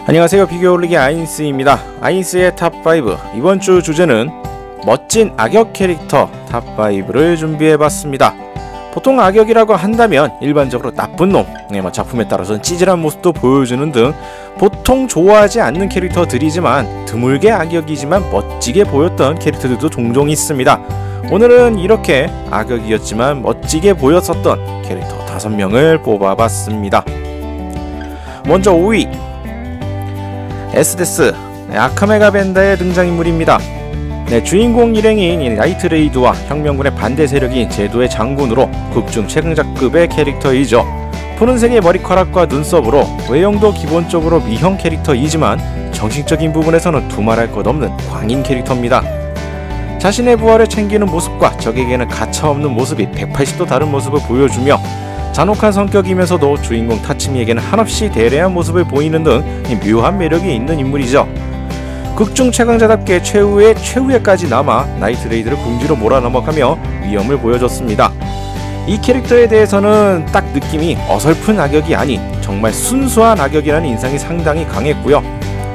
안녕하세요. 비교 올리기 아인스입니다. 아인스의 탑5, 이번 주 주제는 멋진 악역 캐릭터 탑5를 준비해봤습니다. 보통 악역이라고 한다면 일반적으로 나쁜 놈, 작품에 따라서는 찌질한 모습도 보여주는 등 보통 좋아하지 않는 캐릭터들이지만 드물게 악역이지만 멋지게 보였던 캐릭터들도 종종 있습니다. 오늘은 이렇게 악역이었지만 멋지게 보였었던 캐릭터 5명을 뽑아봤습니다. 먼저 5위 에스데스, 아카메가 벤다의 등장인물입니다. 주인공 일행인 나이트레이드와 혁명군의 반대 세력인 제도의 장군으로 극중 최강자급의 캐릭터이죠. 푸른색의 머리카락과 눈썹으로 외형도 기본적으로 미형 캐릭터이지만 정신적인 부분에서는 두말할 것 없는 광인 캐릭터입니다. 자신의 부하를 챙기는 모습과 적에게는 가차없는 모습이 180도 다른 모습을 보여주며 잔혹한 성격이면서도 주인공 타츠미에게는 한없이 대례한 모습을 보이는 등 묘한 매력이 있는 인물이죠. 극중 최강자답게 최후의 최후에까지 남아 나이트레이드를 궁지로 몰아넘어가며 위험을 보여줬습니다. 이 캐릭터에 대해서는 딱 느낌이 어설픈 악역이 아닌 정말 순수한 악역이라는 인상이 상당히 강했고요.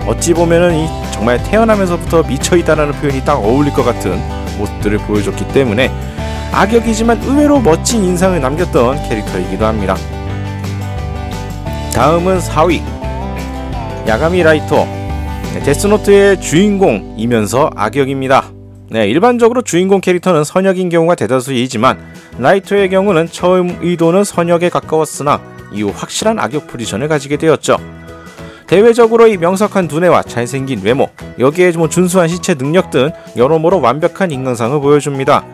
어찌 보면은 정말 태어나면서부터 미쳐있다라는 표현이 딱 어울릴 것 같은 모습들을 보여줬기 때문에 악역이지만 의외로 멋진 인상을 남겼던 캐릭터이기도 합니다. 다음은 4위 야가미 라이토, 데스노트의 주인공이면서 악역입니다. 일반적으로 주인공 캐릭터는 선역인 경우가 대다수이지만 라이토의 경우는 처음 의도는 선역에 가까웠으나 이후 확실한 악역 포지션을 가지게 되었죠. 대외적으로 이 명석한 두뇌와 잘생긴 외모, 여기에 준수한 시체 능력 등 여러모로 완벽한 인간상을 보여줍니다.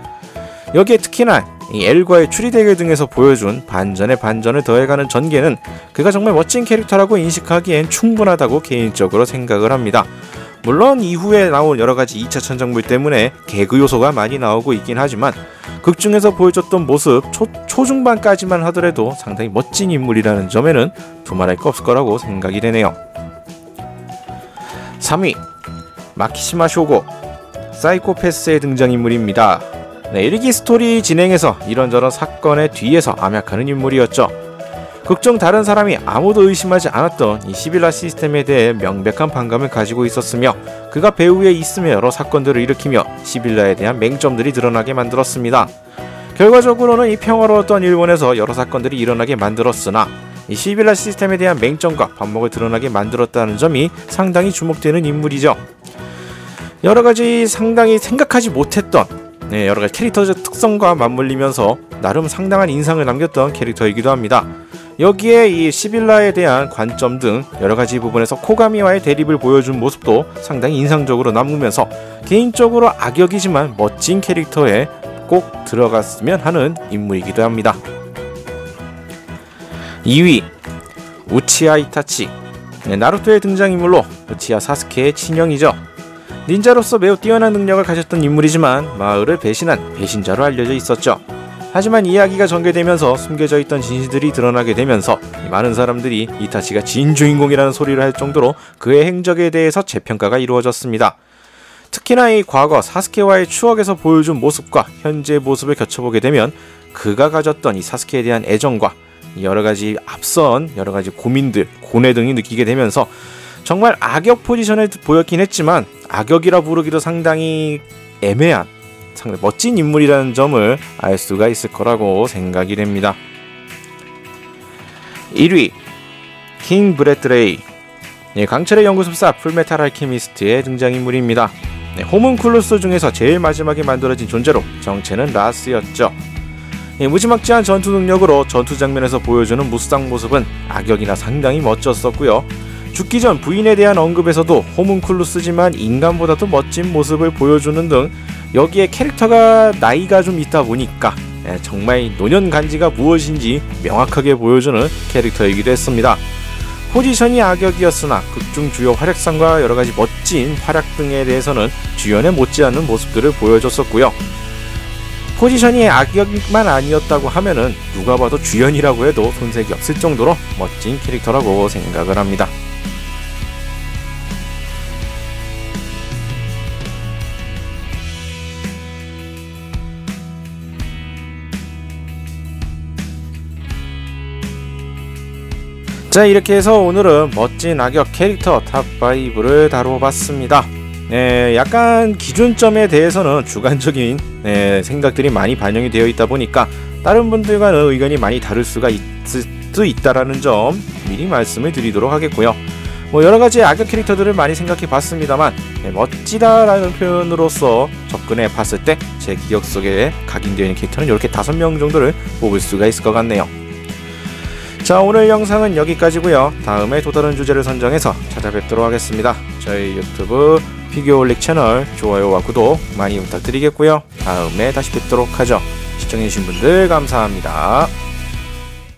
여기에 특히나 이 L과의 추리 대결 등에서 보여준 반전에 반전을 더해가는 전개는 그가 정말 멋진 캐릭터라고 인식하기엔 충분하다고 개인적으로 생각을 합니다. 물론 이후에 나온 여러가지 2차 천장물 때문에 개그 요소가 많이 나오고 있긴 하지만 극중에서 보여줬던 모습 초중반까지만 하더라도 상당히 멋진 인물이라는 점에는 두말할 거 없을 거라고 생각이 되네요. 3위 마키시마 쇼고, 사이코패스의 등장인물입니다. 1기 스토리 진행에서 이런저런 사건의 뒤에서 암약하는 인물이었죠. 극중 다른 사람이 아무도 의심하지 않았던 이 시빌라 시스템에 대해 명백한 반감을 가지고 있었으며 그가 배후에 있으며 여러 사건들을 일으키며 시빌라에 대한 맹점들이 드러나게 만들었습니다. 결과적으로는 이 평화로웠던 일본에서 여러 사건들이 일어나게 만들었으나 이 시빌라 시스템에 대한 맹점과 반목을 드러나게 만들었다는 점이 상당히 주목되는 인물이죠. 여러가지 상당히 생각하지 못했던 여러가지 캐릭터적 특성과 맞물리면서 나름 상당한 인상을 남겼던 캐릭터이기도 합니다. 여기에 이 시빌라에 대한 관점 등 여러가지 부분에서 코가미와의 대립을 보여준 모습도 상당히 인상적으로 남으면서 개인적으로 악역이지만 멋진 캐릭터에 꼭 들어갔으면 하는 인물이기도 합니다. 2위 우치하 이타치, 나루토의 등장인물로 우치하 사스케의 친형이죠. 닌자로서 매우 뛰어난 능력을 가졌던 인물이지만 마을을 배신한 배신자로 알려져 있었죠. 하지만 이야기가 전개되면서 숨겨져 있던 진실들이 드러나게 되면서 많은 사람들이 이타치가 진주인공이라는 소리를 할 정도로 그의 행적에 대해서 재평가가 이루어졌습니다. 특히나 이 과거 사스케와의 추억에서 보여준 모습과 현재의 모습을 겨쳐보게 되면 그가 가졌던 이 사스케에 대한 애정과 여러가지 앞선 여러가지 고민들, 고뇌 등이 느끼게 되면서 정말 악역 포지션을 보였긴 했지만 악역이라 부르기도 상당히 애매한 상당히 멋진 인물이라는 점을 알 수가 있을 거라고 생각이 됩니다. 1위 킹 브래드레이, 강철의 연구습사 풀메탈 알케미스트의 등장인물입니다. 호문쿨루스 중에서 제일 마지막에 만들어진 존재로 정체는 라스였죠. 무지막지한 전투 능력으로 전투 장면에서 보여주는 무쌍 모습은 악역이나 상당히 멋졌었고요. 죽기 전 부인에 대한 언급에서도 호문쿨루스지만 인간보다도 멋진 모습을 보여주는 등 여기에 캐릭터가 나이가 좀 있다 보니까 정말 노년간지가 무엇인지 명확하게 보여주는 캐릭터이기도 했습니다. 포지션이 악역이었으나 극중 주요 활약상과 여러가지 멋진 활약 등에 대해서는 주연에 못지않는 모습들을 보여줬었고요. 포지션이 악역만 아니었다고 하면은 누가 봐도 주연이라고 해도 손색이 없을 정도로 멋진 캐릭터라고 생각을 합니다. 자, 이렇게 해서 오늘은 멋진 악역 캐릭터 탑5를 다뤄봤습니다. 약간 기준점에 대해서는 주관적인 생각들이 많이 반영이 되어 있다 보니까 다른 분들과는 의견이 많이 다를 수가 있을 수 있다라는 점 미리 말씀을 드리도록 하겠고요. 뭐 여러가지 악역 캐릭터들을 많이 생각해 봤습니다만 멋지다라는 표현으로서 접근해 봤을 때 제 기억 속에 각인되어 있는 캐릭터는 이렇게 5명 정도를 뽑을 수가 있을 것 같네요. 자, 오늘 영상은 여기까지고요. 다음에 또 다른 주제를 선정해서 찾아뵙도록 하겠습니다. 저희 유튜브 피규어올릭 채널 좋아요와 구독 많이 부탁드리겠고요. 다음에 다시 뵙도록 하죠. 시청해주신 분들 감사합니다.